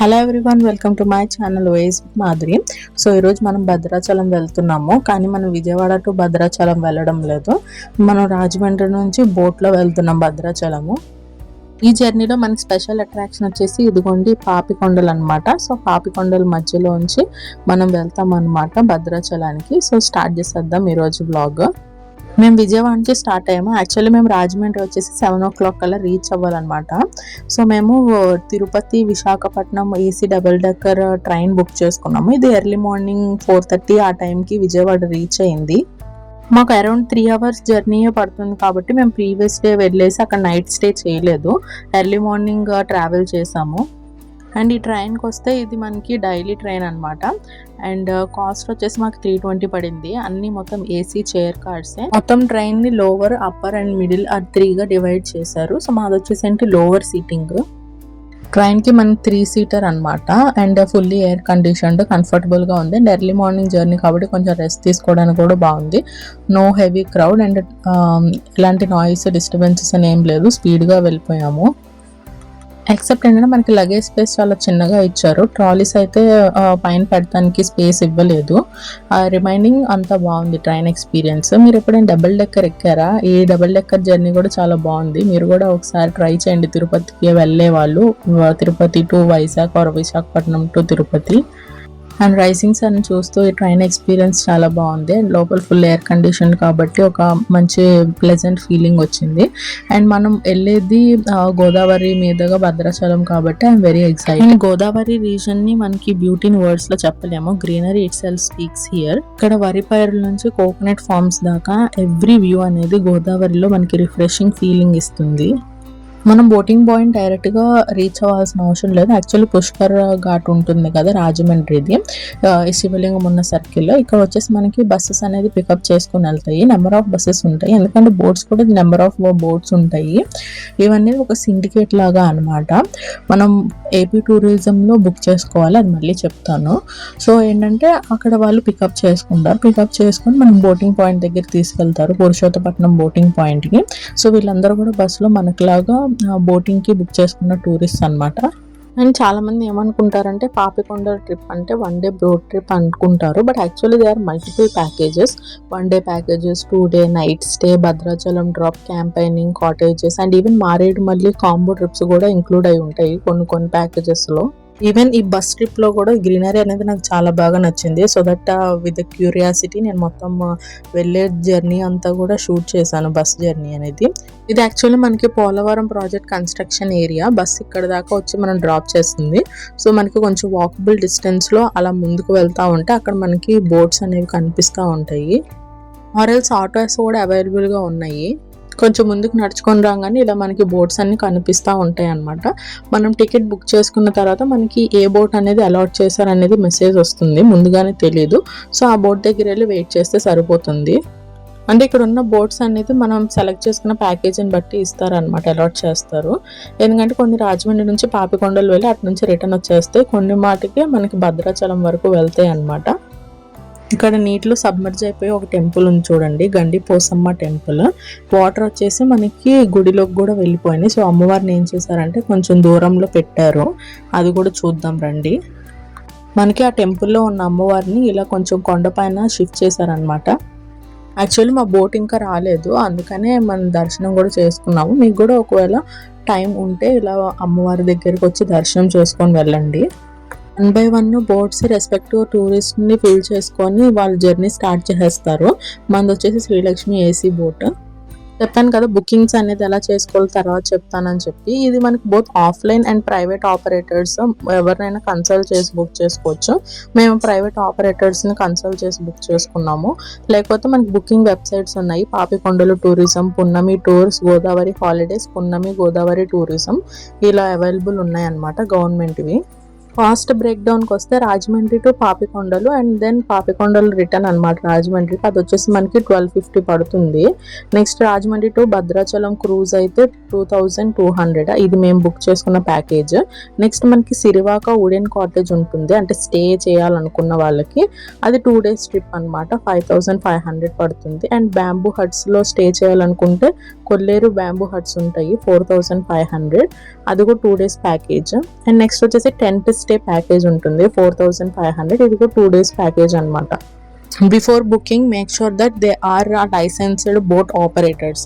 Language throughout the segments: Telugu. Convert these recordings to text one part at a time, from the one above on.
Hello everyone, welcome to my channel ways Madhuri. So ఈరోజు మనం భద్రాచలం వెళ్తున్నాము, కానీ మనం విజయవాడ టు భద్రాచలం వెళ్ళడం లేదు. మనం రాజమండ్రి నుంచి బోట్లో వెళ్తున్నాం భద్రాచలము. ఈ జర్నీలో మనకి స్పెషల్ అట్రాక్షన్ వచ్చేసి ఇదిగోండి పాపికొండలు అనమాట. సో పాపికొండల మధ్యలోంచి మనం వెళ్తాం అనమాట భద్రాచలానికి. సో స్టార్ట్ చేసేద్దాం ఈరోజు బ్లాగ్. మేము విజయవాడ నుంచి స్టార్ట్ అయ్యాము. యాక్చువల్లీ మేము రాజమండ్రి వచ్చేసి 7 o'clock కల్లా రీచ్ అవ్వాలన్నమాట. సో మేము Tirupati Visakhapatnam AC double decker train book చేసుకున్నాము. ఇది ఎర్లీ మార్నింగ్ 4:30 ఆ టైంకి విజయవాడ రీచ్ అయింది. మాకు అరౌండ్ 3 hours జర్నీ పడుతుంది కాబట్టి మేము ప్రీవియస్ డే వెళ్ళేసి అక్కడ నైట్ స్టే చేయలేదు. ఎర్లీ మార్నింగ్ ట్రావెల్ చేసాము. అండ్ ఈ ట్రైన్కి వస్తే ఇది మనకి డైలీ ట్రైన్ అనమాట. అండ్ కాస్ట్ వచ్చేసి మాకు 320 పడింది. అన్ని మొత్తం ఏసీ చైర్ కార్డ్సే. మొత్తం ట్రైన్ ని లోవర్, అప్పర్ అండ్ మిడిల్ 3గా డివైడ్ చేశారు. సో మాది వచ్చేసి లోవర్ సీటింగ్. ట్రైన్ కి మనకి 3-seater అనమాట. And fully air conditioned, comfortable గా ఉంది. అండ్ ఎర్లీ మార్నింగ్ జర్నీ కాబట్టి కొంచెం రెస్ట్ తీసుకోవడానికి కూడా బాగుంది. నో హెవీ క్రౌడ్ అండ్ ఎలాంటి నాయిస్ డిస్టర్బెన్సెస్ అని ఏం లేదు. స్పీడ్ గా వెళ్ళిపోయాము. ఎక్సెప్ట్ ఏంటంటే మనకి లగేజ్ స్పేస్ చాలా చిన్నగా ఇచ్చారు. ట్రాలీస్ అయితే పైన పెడతానికి స్పేస్ ఇవ్వలేదు. రిమైనింగ్ అంతా బాగుంది ట్రైన్ ఎక్స్పీరియన్స్. మీరు ఎప్పుడైనా డబుల్ డెక్కర్ ఎక్కారా? ఈ డబుల్ డెక్కర్ జర్నీ కూడా చాలా బాగుంది. మీరు కూడా ఒకసారి ట్రై చేయండి. తిరుపతికి వెళ్ళే వాళ్ళు, Tirupati to Vizag or Visakhapatnam to Tirupati. And రైసింగ్స్ అని చూస్తూ ఈ ట్రైన్ ఎక్స్పీరియన్స్ చాలా బాగుంది. అండ్ లోపల ఫుల్ ఎయిర్ కండిషన్ కాబట్టి ఒక మంచి ప్లెజెంట్ ఫీలింగ్ వచ్చింది. అండ్ మనం వెళ్ళేది గోదావరి మీదుగా భద్రాచలం కాబట్టి I'm very excited. Godavari reason ని మనకి బ్యూటీని వర్డ్స్ లో చెప్పలేము. Greenery it self speaks here. ఇక్కడ వరి పైరుల నుంచి కోకోనట్ ఫార్మ్స్ దాకా ఎవ్రీ వ్యూ అనేది గోదావరిలో మనకి రిఫ్రెషింగ్ ఫీలింగ్ ఇస్తుంది. మనం బోటింగ్ పాయింట్ డైరెక్ట్ గా రీచ్ అవ్వాల్సిన అవసరం లేదు. యాక్చువల్లీ పుష్కర్ ఘాట్ ఉంటుంది కదా రాజమండ్రిది, శివలింగం ఉన్న సర్కిల్లో. ఇక్కడ వచ్చేసి మనకి బస్సెస్ అనేది పికప్ చేసుకుని వెళ్తాయి. నెంబర్ ఆఫ్ బస్సెస్ ఉంటాయి, ఎందుకంటే బోట్స్ కూడా నెంబర్ ఆఫ్ బోట్స్ ఉంటాయి. ఇవన్నీ ఒక సిండికేట్ లాగా అనమాట. మనం ఏపీ టూరిజంలో బుక్ చేసుకోవాలి, అది మళ్ళీ చెప్తాను. సో ఏంటంటే అక్కడ వాళ్ళు పికప్ చేసుకుంటారు. పికప్ చేసుకొని మనం బోటింగ్ పాయింట్ దగ్గర తీసుకెళ్తారు, పురుషోత్తపట్నం బోటింగ్ పాయింట్కి. సో వీళ్ళందరూ కూడా బస్సులో మనకులాగా బోటింగ్ కి బుక్ చేసుకున్న టూరిస్ట్ అనమాట. అండ్ చాలా మంది ఏమనుకుంటారంటే పాపికొండ ట్రిప్ అంటే 1 day బోట్ ట్రిప్ అనుకుంటారు. But actually there are multiple packages. 1 day packages, 2 day night stay, Bhadrachalam drop, campaigning, cottages and even Maredumilli combo trips కూడా ఇంక్లూడ్ అయి ఉంటాయి కొన్ని ప్యాకేజెస్ లో. ఈవెన్ ఈ బస్ ట్రిప్ లో కూడా గ్రీనరీ అనేది నాకు చాలా బాగా నచ్చింది. సో దట్ విత్ క్యూరియాసిటీ నేను మొత్తం వెళ్ళే జర్నీ అంతా కూడా షూట్ చేశాను, బస్ జర్నీ అనేది. ఇది యాక్చువల్లీ మనకి Polavaram project construction area. Bus ఇక్కడ దాకా వచ్చి మనం డ్రాప్ చేస్తుంది. సో మనకి కొంచెం వాకబుల్ డిస్టెన్స్ లో అలా ముందుకు వెళ్తా ఉంటే అక్కడ మనకి బోట్స్ అనేవి కనిపిస్తూ ఉంటాయి. ఆర్ఎల్స్ ఆటోస్ కూడా అవైలబుల్ గా ఉన్నాయి. కొంచెం ముందుకు నడుచుకొని రాగానే ఇలా మనకి బోట్స్ అన్ని కనిపిస్తూ ఉంటాయి అనమాట. మనం టికెట్ బుక్ చేసుకున్న తర్వాత మనకి ఏ బోట్ అనేది అలాట్ చేశారు అనేది మెసేజ్ వస్తుంది, ముందుగానే తెలియదు. సో ఆ బోట్ దగ్గర వెళ్ళి వెయిట్ చేస్తే సరిపోతుంది. అంటే ఇక్కడ ఉన్న బోట్స్ అనేది మనం సెలెక్ట్ చేసుకున్న ప్యాకేజీని బట్టి ఇస్తారనమాట, అలాట్ చేస్తారు. ఎందుకంటే కొన్ని రాజమండ్రి నుంచి పాపికొండలు వెళ్ళి అటు నుంచి రిటర్న్ వచ్చేస్తాయి, కొన్ని మాటికి మనకి భద్రాచలం వరకు వెళ్తాయి అనమాట. ఇక్కడ నీటిలో సబ్మర్జ్ అయిపోయి ఒక టెంపుల్ ఉంది చూడండి, గండి పోసమ్మ టెంపుల్. వాటర్ వచ్చేసి మనకి గుడిలోకి కూడా వెళ్ళిపోయినాయి. సో అమ్మవారిని ఏం చేశారంటే కొంచెం దూరంలో పెట్టారు, అది కూడా చూద్దాం రండి. మనకి ఆ టెంపుల్లో ఉన్న అమ్మవారిని ఇలా కొంచెం కొండపైన షిఫ్ట్ చేశారనమాట. యాక్చువల్లీ మా బోట్ ఇంకా రాలేదు, అందుకనే మనం దర్శనం కూడా చేసుకున్నాము. మీకు కూడా ఒకవేళ టైం ఉంటే ఇలా అమ్మవారి దగ్గరికి వచ్చి దర్శనం చేసుకొని వెళ్ళండి. 1 by 1 బోట్స్ రెస్పెక్టివ్ టూరిస్ట్ ని ఫిల్ చేసుకొని వాళ్ళ జర్నీ స్టార్ట్ చేసేస్తారు. మనది వచ్చేసి శ్రీలక్ష్మి ఏసీ బోట్. చెప్పాను కదా బుకింగ్స్ అనేది ఎలా చేసుకోవాలి తర్వాత చెప్తానని చెప్పి. ఇది మనకి both offline and private operators ఎవరినైనా కన్సల్ట్ చేసి బుక్ చేసుకోవచ్చు. మేము ప్రైవేట్ ఆపరేటర్స్ని కన్సల్ట్ చేసి బుక్ చేసుకున్నాము. లేకపోతే మనకి బుకింగ్ వెబ్సైట్స్ ఉన్నాయి, పాపికొండలు టూరిజం, పున్నమి టూర్స్, గోదావరి హాలిడేస్, పున్నమి గోదావరి టూరిజం, ఇలా అవైలబుల్ ఉన్నాయన్నమాట గవర్నమెంట్వి. కాస్ట్ బ్రేక్ డౌన్కి వస్తే Rajahmundry to Papikondalu and then Papikondalu return అనమాట రాజమండ్రికి. అది వచ్చేసి మనకి 1250 పడుతుంది. Next Rajahmundry to Bhadrachalam cruise అయితే 2200. ఇది మేము బుక్ చేసుకున్న ప్యాకేజ్. నెక్స్ట్ మనకి సిరివాక వుడెన్ కాటేజ్ ఉంటుంది, అంటే స్టే చేయాలనుకున్న వాళ్ళకి. అది 2 days ట్రిప్ అనమాట, 5500 పడుతుంది. అండ్ బ్యాంబూ హట్స్లో స్టే చేయాలనుకుంటే కొల్లేరు బ్యాంబూ హట్స్ ఉంటాయి, 4500. అది కూడా 2 days ప్యాకేజ్. అండ్ నెక్స్ట్ వచ్చేసి టెంట్ స్టే ప్యాకేజ్ ఉంటుంది 4500. ఇది కూడా 2 days ప్యాకేజ్ అనమాట. Before booking, make sure that they are licensed boat operators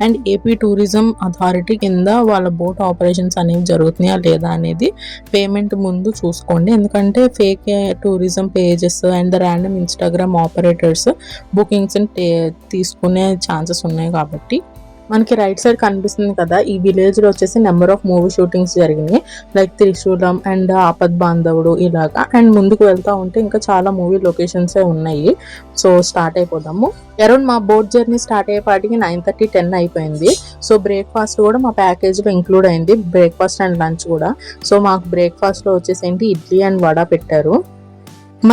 and AP tourism authority కింద వాళ్ళ బోట్ ఆపరేషన్స్ అనేవి జరుగుతున్నాయా లేదా అనేది పేమెంట్ ముందు చూసుకోండి. ఎందుకంటే fake tourism pages and the random Instagram operators bookings తీసుకునే ఛాన్సెస్ ఉన్నాయి. కాబట్టి మనకి రైట్ సైడ్ కనిపిస్తుంది కదా, ఈ విలేజ్లో వచ్చేసి నెంబర్ ఆఫ్ మూవీ షూటింగ్స్ జరిగినాయి. లైక్ త్రిశూలం అండ్ ఆపద్ బాంధవుడు ఇలాగా. అండ్ ముందుకు వెళ్తూ ఉంటే ఇంకా చాలా మూవీ లొకేషన్సే ఉన్నాయి. సో స్టార్ట్ అయిపోదాము. అరౌండ్ మా బోట్ జర్నీ స్టార్ట్ అయ్యేపాటికి 9:30, 10 అయిపోయింది. సో బ్రేక్ఫాస్ట్ కూడా మా ప్యాకేజ్లో ఇంక్లూడ్ అయింది, బ్రేక్ఫాస్ట్ అండ్ లంచ్ కూడా. సో మాకు బ్రేక్ఫాస్ట్లో వచ్చేసి ఇడ్లీ అండ్ వడ పెట్టారు.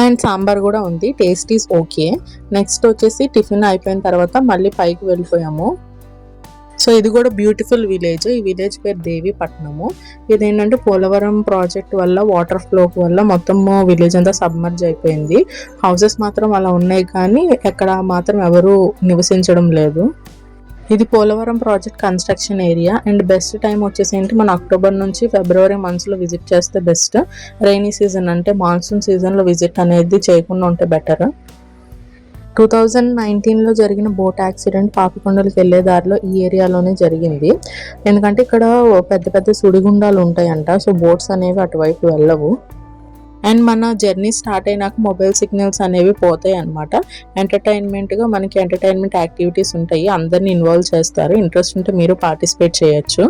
అండ్ సాంబార్ కూడా ఉంది. Taste is okay. నెక్స్ట్ వచ్చేసి టిఫిన్ అయిపోయిన తర్వాత మళ్ళీ పైకి వెళ్ళిపోయాము. సో ఇది కూడా బ్యూటిఫుల్ విలేజ్. ఈ విలేజ్ పేరు దేవీపట్నము. ఇదేంటంటే పోలవరం ప్రాజెక్ట్ వల్ల వాటర్ ఫ్లో వల్ల మొత్తం విలేజ్ అంతా సబ్మర్జ్ అయిపోయింది. హౌసెస్ మాత్రం అలా ఉన్నాయి కానీ ఎక్కడ మాత్రం ఎవరు నివసించడం లేదు. ఇది Polavaram project construction area. And best time వచ్చేసి మన అక్టోబర్ నుంచి ఫిబ్రవరి మంత్స్లో విజిట్ చేస్తే బెస్ట్. రైనీ సీజన్ అంటే మాన్సూన్ సీజన్లో విజిట్ అనేది చేయకుండా ఉంటే బెటర్. 2019లో జరిగిన బోట్ యాక్సిడెంట్ పాపికొండలకి వెళ్ళే దారిలో ఈ ఏరియాలోనే జరిగింది. ఎందుకంటే ఇక్కడ పెద్ద పెద్ద సుడిగుండాలు ఉంటాయంట. సో బోట్స్ అనేవి అటువైపు వెళ్ళవు. అండ్ మన జర్నీ స్టార్ట్ అయినాక మొబైల్ సిగ్నల్స్ అనేవి పోతాయి అనమాట. ఎంటర్టైన్మెంట్గా మనకి ఎంటర్టైన్మెంట్ యాక్టివిటీస్ ఉంటాయి, అందరినీ ఇన్వాల్వ్ చేస్తారు. ఇంట్రెస్ట్ ఉంటే మీరు పార్టిసిపేట్ చేయొచ్చు.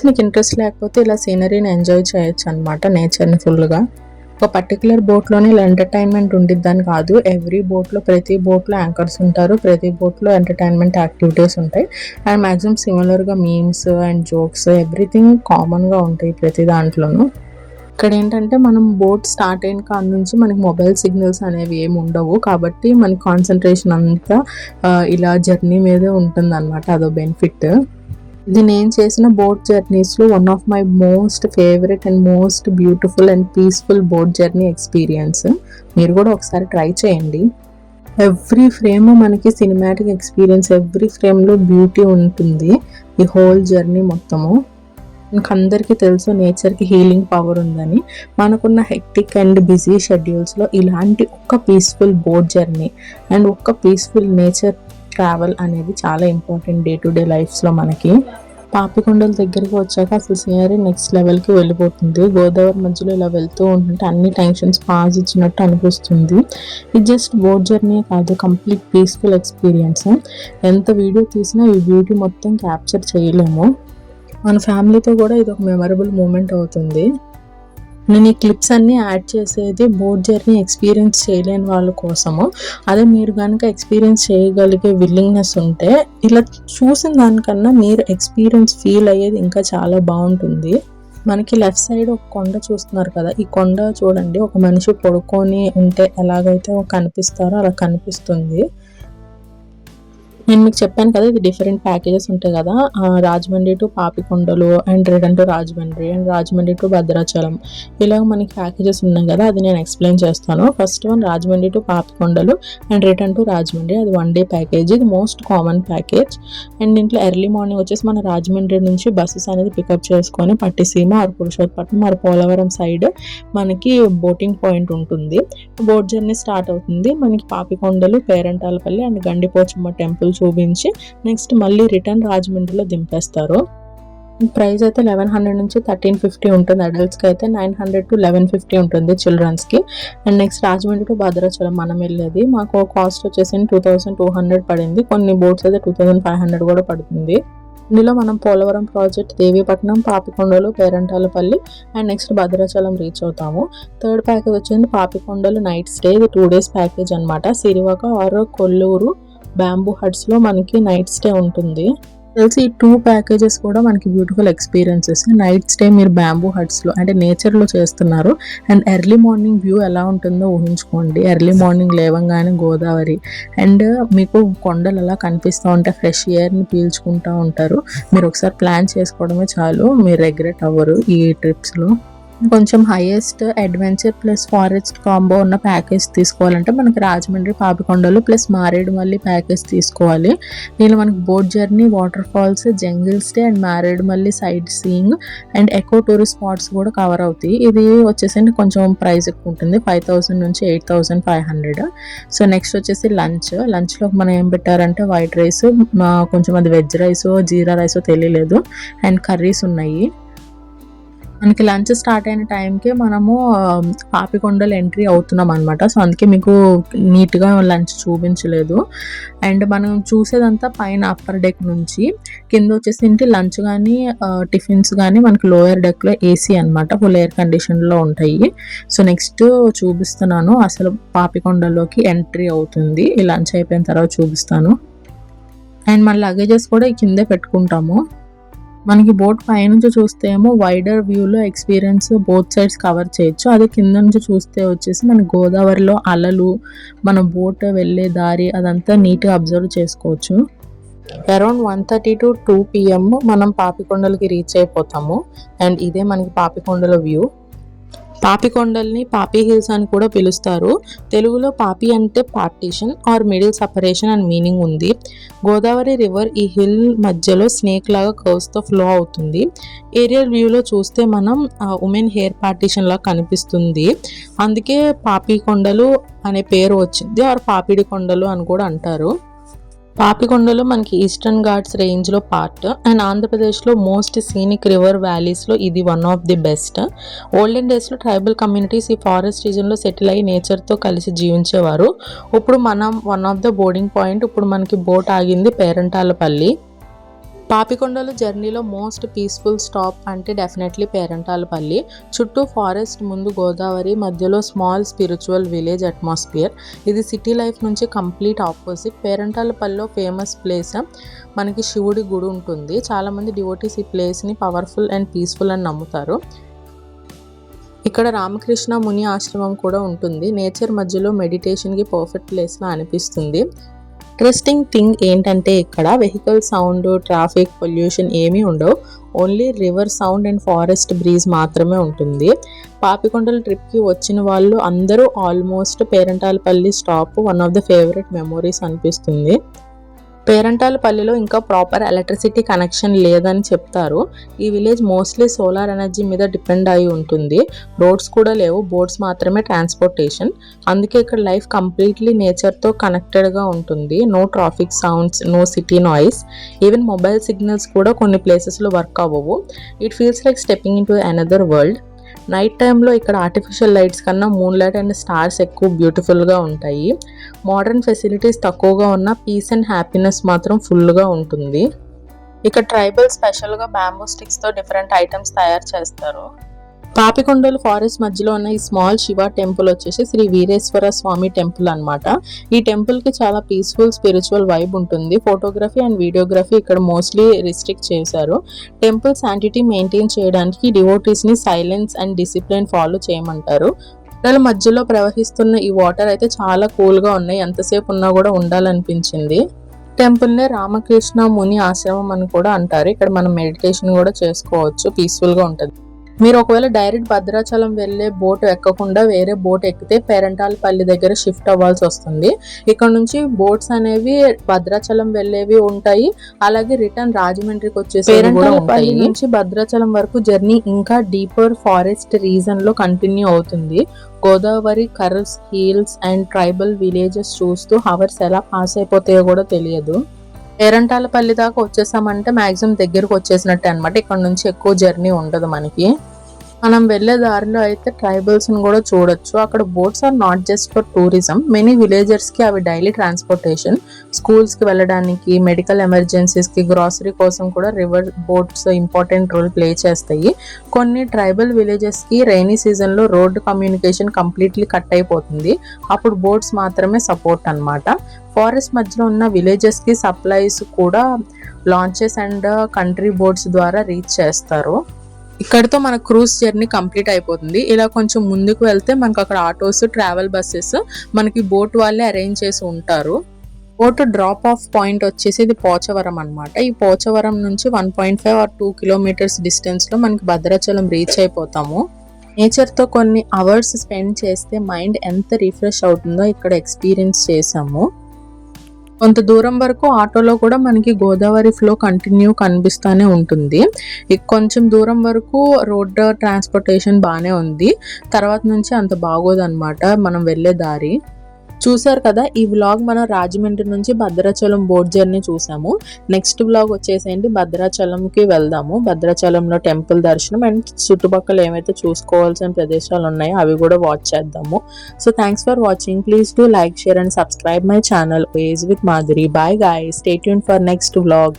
మీకు ఇంట్రెస్ట్ లేకపోతే ఇలా సీనరీని ఎంజాయ్ చేయొచ్చు అనమాట, నేచర్ని ఫుల్గా. ఒక పర్టికులర్ బోట్లోనే ఇలా ఎంటర్టైన్మెంట్ ఉండిద్దని కాదు. ఎవ్రీ బోట్లో ప్రతి బోట్లో యాంకర్స్ ఉంటారు, ప్రతి బోట్లో ఎంటర్టైన్మెంట్ యాక్టివిటీస్ ఉంటాయి. అండ్ మ్యాక్సిమం సిమిలర్గా మీమ్స్ అండ్ జోక్స్ ఎవ్రీథింగ్ కామన్గా ఉంటాయి ప్రతి దాంట్లోనూ. ఇక్కడ ఏంటంటే మనం బోట్ స్టార్ట్ అయిన కాడ నుంచి మనకి మొబైల్ సిగ్నల్స్ అనేవి ఏమి ఉండవు. కాబట్టి మనకి కాన్సన్ట్రేషన్ అంతా ఇలా జర్నీ మీదే ఉంటుంది అనమాట. అదో బెనిఫిట్. ఇది నేను చేసిన బోట్ జర్నీస్లో one of my most favourite and most beautiful and peaceful boat journey experience. మీరు కూడా ఒకసారి ట్రై చేయండి. ఎవ్రీ ఫ్రేమ్ మనకి సినిమాటిక్ ఎక్స్పీరియన్స్, ఎవ్రీ ఫ్రేమ్లో బ్యూటీ ఉంటుంది. ఈ హోల్ జర్నీ మొత్తము అందరికీ తెలుసు నేచర్కి హీలింగ్ పవర్ ఉందని. మనకున్న హెక్టిక్ అండ్ బిజీ షెడ్యూల్స్లో ఇలాంటి ఒక్క పీస్ఫుల్ బోట్ జర్నీ అండ్ ఒక్క పీస్ఫుల్ నేచర్ ట్రావెల్ అనేది చాలా ఇంపార్టెంట్ డే టు డే లైఫ్స్లో మనకి. పాపికొండల దగ్గరికి వచ్చాక అసలు సీనరీ నెక్స్ట్ లెవెల్కి వెళ్ళిపోతుంది. గోదావరి మధ్యలో ఇలా వెళ్తూ ఉంటుంటే అన్ని టెన్షన్స్ పాజ్ ఇచ్చినట్టు అనిపిస్తుంది. ఇది జస్ట్ బోట్ జర్నీ కాదు, కంప్లీట్ పీస్ఫుల్ ఎక్స్పీరియన్స్. ఎంత వీడియో తీసినా ఈ బ్యూటీ మొత్తం క్యాప్చర్ చేయలేము. మన ఫ్యామిలీతో కూడా ఇది ఒక మెమరబుల్ మూమెంట్ అవుతుంది. నేను ఈ క్లిప్స్ అన్నీ యాడ్ చేసేది బోట్ జర్నీ ఎక్స్పీరియన్స్ చేయలేని వాళ్ళ కోసము. అదే మీరు కనుక ఎక్స్పీరియన్స్ చేయగలిగే విల్లింగ్నెస్ ఉంటే ఇలా చూసిన దానికన్నా మీరు ఎక్స్పీరియన్స్ ఫీల్ అయ్యేది ఇంకా చాలా బాగుంటుంది. మనకి లెఫ్ట్ సైడ్ ఒక కొండ చూస్తున్నారు కదా, ఈ కొండ చూడండి, ఒక మనిషి పడుకొని ఉంటే ఎలాగైతే కనిపిస్తారో అలా కనిపిస్తుంది. నేను మీకు చెప్పాను కదా, ఇది డిఫరెంట్ ప్యాకేజెస్ ఉంటాయి కదా, Rajahmundry to Papikondalu and return to Rajahmundry and Rajahmundry to Bhadrachalam, ఇలాగ మనకి ప్యాకేజెస్ ఉన్నాయి కదా, అది నేను ఎక్స్ప్లెయిన్ చేస్తాను. First one Rajahmundry to Papikondalu and return to Rajahmundry, అది 1 day ప్యాకేజ్. ఇది మోస్ట్ కామన్ ప్యాకేజ్. అండ్ దీంట్లో ఎర్లీ మార్నింగ్ వచ్చేసి మన రాజమండ్రి నుంచి బస్సెస్ అనేది పికప్ చేసుకొని Pattiseema or Purushottapatnam or Polavaram side మనకి బోటింగ్ పాయింట్ ఉంటుంది. బోట్ జర్నీ స్టార్ట్ అవుతుంది. మనకి పాపికొండలు, పేరంటాలపల్లి అండ్ గండిపోచమ్మ టెంపుల్ చూపించి నెక్స్ట్ మళ్ళీ రిటర్న్ రాజమండ్రిలో దింపేస్తారు. ప్రైస్ అయితే 1100 నుంచి 1350 ఉంటుంది. అడల్ట్స్కి అయితే 900 to 1150 ఉంటుంది చిల్డ్రన్స్కి. And next Rajahmundry to Bhadrachalam మనం వెళ్ళేది, మాకు కాస్ట్ వచ్చేసి 2200 పడింది. కొన్ని బోట్స్ అయితే 2500 కూడా పడుతుంది. ఇందులో మనం Polavaram project, Devipatnam, Papikondalu, Perantalapalli and next Bhadrachalam reach అవుతాము. థర్డ్ ప్యాకేజ్ వచ్చింది పాపికొండలు నైట్ స్టే. ఇది 2 days ప్యాకేజ్ అనమాట. సిరివాక ఆర్ కొల్లూరు బ్యాంబూ హట్స్లో మనకి నైట్ స్టే ఉంటుంది. తెలిసి ఈ 2 ప్యాకేజెస్ కూడా మనకి బ్యూటిఫుల్ ఎక్స్పీరియన్సెస్. నైట్ స్టే మీరు బ్యాంబూ హట్స్లో అంటే నేచర్లో చేస్తున్నారు. అండ్ ఎర్లీ మార్నింగ్ వ్యూ ఎలా ఉంటుందో ఊహించుకోండి. ఎర్లీ మార్నింగ్ లేవంగానే గోదావరి అండ్ మీకు కొండలు అలా కనిపిస్తూ ఉంటాయి, ఫ్రెష్ ఎయిర్ని పీల్చుకుంటూ ఉంటారు. మీరు ఒకసారి ప్లాన్ చేసుకోవడమే చాలు, మీరు రిగ్రెట్ అవ్వరు ఈ ట్రిప్స్లో. కొంచెం highest adventure plus forest combo ఉన్న ప్యాకేజ్ తీసుకోవాలంటే మనకి రాజమండ్రి పాపికొండలు ప్లస్ మారేడుమల్లి ప్యాకేజ్ తీసుకోవాలి. దీనిలో మనకి boat journey, water falls, jungle stay and Maredumilli sight seeing and eco tourist spots కూడా కవర్ అవుతాయి. ఇది వచ్చేసి కొంచెం ప్రైస్ ఎక్కువ ఉంటుంది, 5,000 నుంచి 8,500. సో నెక్స్ట్ వచ్చేసి లంచ్లో మనం ఏం పెట్టారంటే వైట్ రైస్, కొంచెం అది వెజ్ రైస్ జీరా రైస్ తెలియలేదు, అండ్ కర్రీస్ ఉన్నాయి. మనకి లంచ్ స్టార్ట్ అయిన టైంకి మనము పాపికొండలు ఎంట్రీ అవుతున్నాం అనమాట. సో అందుకే మీకు నీట్గా లంచ్ చూపించలేదు. అండ్ మనం చూసేదంతా పైన అప్పర్ డెక్ నుంచి, కింద వచ్చేసి లంచ్ కానీ టిఫిన్స్ కానీ మనకి లోయర్ డెక్లో ఏసీ అనమాట, ఫుల్ ఎయిర్ కండిషన్లో ఉంటాయి. సో నెక్స్ట్ చూపిస్తున్నాను అసలు పాపికొండలోకి ఎంట్రీ అవుతుంది. ఈ లంచ్ అయిపోయిన తర్వాత చూపిస్తాను. అండ్ మన లగేజెస్ కూడా కిందే పెట్టుకుంటాము. మనకి బోట్ పైనుంచి చూస్తే ఏమో వైడర్ వ్యూలో ఎక్స్పీరియన్స్ బోత్ సైడ్స్ కవర్ చేయొచ్చు. అదే కింద నుంచి చూస్తే వచ్చేసి మన గోదావరిలో అలలు, మన బోట్ వెళ్ళే దారి అదంతా నీట్గా అబ్జర్వ్ చేసుకోవచ్చు. అరౌండ్ 1:30 to 2 PM మనం పాపికొండలకి రీచ్ అయిపోతాము. అండ్ ఇదే మనకి పాపికొండల వ్యూ. పాపికొండల్ని పాపి హిల్స్ అని కూడా పిలుస్తారు. తెలుగులో పాపి అంటే పార్టీషన్ ఆర్ మిడిల్ సపరేషన్ అని మీనింగ్ ఉంది. గోదావరి రివర్ ఈ హిల్ మధ్యలో స్నేక్ లాగా కర్వ్స్తో ఫ్లో అవుతుంది. ఏరియల్ వ్యూలో చూస్తే మనం ఉమెన్ హెయిర్ పార్టీషన్ లాగా కనిపిస్తుంది. అందుకే పాపికొండలు అనే పేరు వచ్చింది, ఆర్ పాపిడి కొండలు అని కూడా అంటారు. పాపికొండలు మనకి ఈస్టర్న్ ఘాట్స్ రేంజ్లో పార్ట్, అండ్ ఆంధ్రప్రదేశ్లో మోస్ట్ సీనిక్ రివర్ వ్యాలీస్లో ఇది one of the best. Olden డేస్లో ట్రైబల్ కమ్యూనిటీస్ ఈ ఫారెస్ట్ రీజన్లో సెటిల్ అయ్యి నేచర్తో కలిసి జీవించేవారు. ఇప్పుడు మనం one of the boarding point, ఇప్పుడు మనకి బోట్ ఆగింది పేరంటాలపల్లి. పాపికొండలు జర్నీలో మోస్ట్ పీస్ఫుల్ స్టాప్ అంటే డెఫినెట్లీ పేరంటాలపల్లి. చుట్టూ ఫారెస్ట్, ముందు గోదావరి, మధ్యలో స్మాల్ స్పిరిచువల్ విలేజ్ అట్మాస్ఫియర్. ఇది సిటీ లైఫ్ నుంచి కంప్లీట్ ఆపోజిట్. పేరంటాలపల్లిలో ఫేమస్ ప్లేస్ మనకి శివుడి గుడి ఉంటుంది. చాలామంది డివోటీస్ ఈ ప్లేస్ని పవర్ఫుల్ అండ్ పీస్ఫుల్ అని నమ్ముతారు. ఇక్కడ రామకృష్ణ ముని ఆశ్రమం కూడా ఉంటుంది. నేచర్ మధ్యలో మెడిటేషన్కి పర్ఫెక్ట్ ప్లేస్లా అనిపిస్తుంది. ఇంట్రెస్టింగ్ థింగ్ ఏంటంటే ఇక్కడ వెహికల్ సౌండ్, ట్రాఫిక్, పొల్యూషన్ ఏమీ ఉండవు. Only river sound and forest breeze మాత్రమే ఉంటుంది. పాపికొండల ట్రిప్కి వచ్చిన వాళ్ళు అందరూ almost Perantalapalli stop one of the favourite memories అనిపిస్తుంది. పేరంటాలపల్లిలో ఇంకా ప్రాపర్ ఎలక్ట్రిసిటీ కనెక్షన్ లేదని చెప్తారు. ఈ విలేజ్ మోస్ట్లీ సోలార్ ఎనర్జీ మీద డిపెండ్ అయి ఉంటుంది. రోడ్స్ కూడా లేవు, బోట్స్ మాత్రమే ట్రాన్స్పోర్టేషన్. అందుకే ఇక్కడ లైఫ్ కంప్లీట్లీ నేచర్తో కనెక్టెడ్గా ఉంటుంది. No traffic sounds, no city noise. Even mobile signals కూడా కొన్ని ప్లేసెస్లో వర్క్ అవ్వవు. It feels like stepping into another world. Night టైంలో ఇక్కడ ఆర్టిఫిషియల్ లైట్స్ కన్నా మూన్ లైట్ అండ్ స్టార్స్ ఎక్కువ బ్యూటిఫుల్గా ఉంటాయి. మోడర్న్ ఫెసిలిటీస్ తక్కువగా ఉన్న పీస్ అండ్ హ్యాపీనెస్ మాత్రం ఫుల్గా ఉంటుంది. ఇక్కడ ట్రైబల్ స్పెషల్గా బ్యాంబూ స్టిక్స్తో డిఫరెంట్ ఐటమ్స్ తయారు చేస్తారు. పాపికొండలు ఫారెస్ట్ మధ్యలో ఉన్న ఈ స్మాల్ శివ టెంపుల్ వచ్చేసి శ్రీ వీరేశ్వర స్వామి టెంపుల్ అనమాట. ఈ టెంపుల్కి చాలా పీస్ఫుల్ స్పిరిచువల్ వైబ్ ఉంటుంది. ఫోటోగ్రఫీ అండ్ వీడియోగ్రఫీ ఇక్కడ మోస్ట్లీ రిస్ట్రిక్ట్ చేశారు. టెంపుల్ శాంటిటీ మెయింటైన్ చేయడానికి డివోటీస్ని సైలెన్స్ అండ్ డిసిప్లిన్ ఫాలో చేయమంటారు. కొండల మధ్యలో ప్రవహిస్తున్న ఈ వాటర్ అయితే చాలా కూల్గా ఉన్నాయి. ఎంతసేపు ఉన్నా కూడా ఉండాలనిపించింది. టెంపుల్నే రామకృష్ణ ముని ఆశ్రమం అని కూడా అంటారు. ఇక్కడ మనం మెడిటేషన్ కూడా చేసుకోవచ్చు, పీస్ఫుల్గా ఉంటుంది. మీరు ఒకవేళ డైరెక్ట్ భద్రాచలం వెళ్ళే బోట్ ఎక్కకుండా వేరే బోట్ ఎక్కితే పేరంటాలపల్లి దగ్గర షిఫ్ట్ అవ్వాల్సి వస్తుంది. ఇక్కడ నుంచి బోట్స్ అనేవి భద్రాచలం వెళ్ళేవి ఉంటాయి, అలాగే రిటర్న్ రాజమండ్రికి వచ్చేసి పేరంటాలపల్లి నుంచి భద్రాచలం వరకు జర్నీ ఇంకా డీపర్ ఫారెస్ట్ రీజన్ లో కంటిన్యూ అవుతుంది. Godavari curves, hills and tribal villages చూస్తూ హవర్స్ ఎలా పాస్ అయిపోతాయో కూడా తెలియదు. పేరంటాలపల్లి దాకా వచ్చేసామంటే మ్యాక్సిమం దగ్గరకు వచ్చేసినట్టే అనమాట. ఇక్కడ నుంచి ఎక్కువ జర్నీ ఉండదు మనకి. మనం వెళ్ళే దారిలో అయితే ట్రైబల్స్ని కూడా చూడొచ్చు. అక్కడ boats are not just for tourism, many విలేజర్స్కి అవి డైలీ ట్రాన్స్పోర్టేషన్. స్కూల్స్కి వెళ్ళడానికి, మెడికల్ ఎమర్జెన్సీస్కి, గ్రాసరీ కోసం కూడా river boats important role play చేస్తాయి. కొన్ని ట్రైబల్ విలేజెస్కి రైనీ సీజన్లో రోడ్డు కమ్యూనికేషన్ కంప్లీట్లీ కట్ అయిపోతుంది. అప్పుడు బోట్స్ మాత్రమే సపోర్ట్ అనమాట. ఫారెస్ట్ మధ్యలో ఉన్న విలేజెస్కి సప్లైస్ కూడా లాంచెస్ అండ్ కంట్రీ బోట్స్ ద్వారా రీచ్ చేస్తారు. ఇక్కడితో మన క్రూజ్ జర్నీ కంప్లీట్ అయిపోతుంది. ఇలా కొంచెం ముందుకు వెళ్తే మనకు అక్కడ ఆటోస్, ట్రావెల్ బస్సెస్ మనకి బోట్ వాళ్ళే అరేంజ్ చేసి ఉంటారు. బోట్ డ్రాప్ ఆఫ్ పాయింట్ వచ్చేసి ఇది పోచవరం అనమాట. ఈ పోచవరం నుంచి 1.5 or 2 kilometers డిస్టెన్స్లో మనకి భద్రాచలం రీచ్ అయిపోతాము. నేచర్తో కొన్ని అవర్స్ స్పెండ్ చేస్తే మైండ్ ఎంత రిఫ్రెష్ అవుతుందో ఇక్కడ ఎక్స్పీరియన్స్ చేసాము. కొంత దూరం వరకు ఆటోలో కూడా మనకి గోదావరి ఫ్లో కంటిన్యూ కనిపిస్తూనే ఉంటుంది. కొంచెం దూరం వరకు రోడ్ ట్రాన్స్పోర్టేషన్ బాగానే ఉంది, తర్వాత నుంచి అంత బాగోదన్నమాట మనం వెళ్ళే దారి. చూసారు కదా, ఈ వ్లాగ్ మనం రాజమండ్రి నుంచి భద్రాచలం బోట్ జర్నీ చూసాము. నెక్స్ట్ వ్లాగ్ వచ్చేసేంటి భద్రాచలంకి వెళ్దాము. భద్రాచలంలో టెంపుల్ దర్శనం అండ్ చుట్టుపక్కల ఏమైతే చూసుకోవాల్సిన ప్రదేశాలు ఉన్నాయో అవి కూడా వాచ్ చేద్దాము. So thanks for watching. Please do like, share and subscribe my channel ways with Madhuri. Bye guys, stay tuned for next vlog.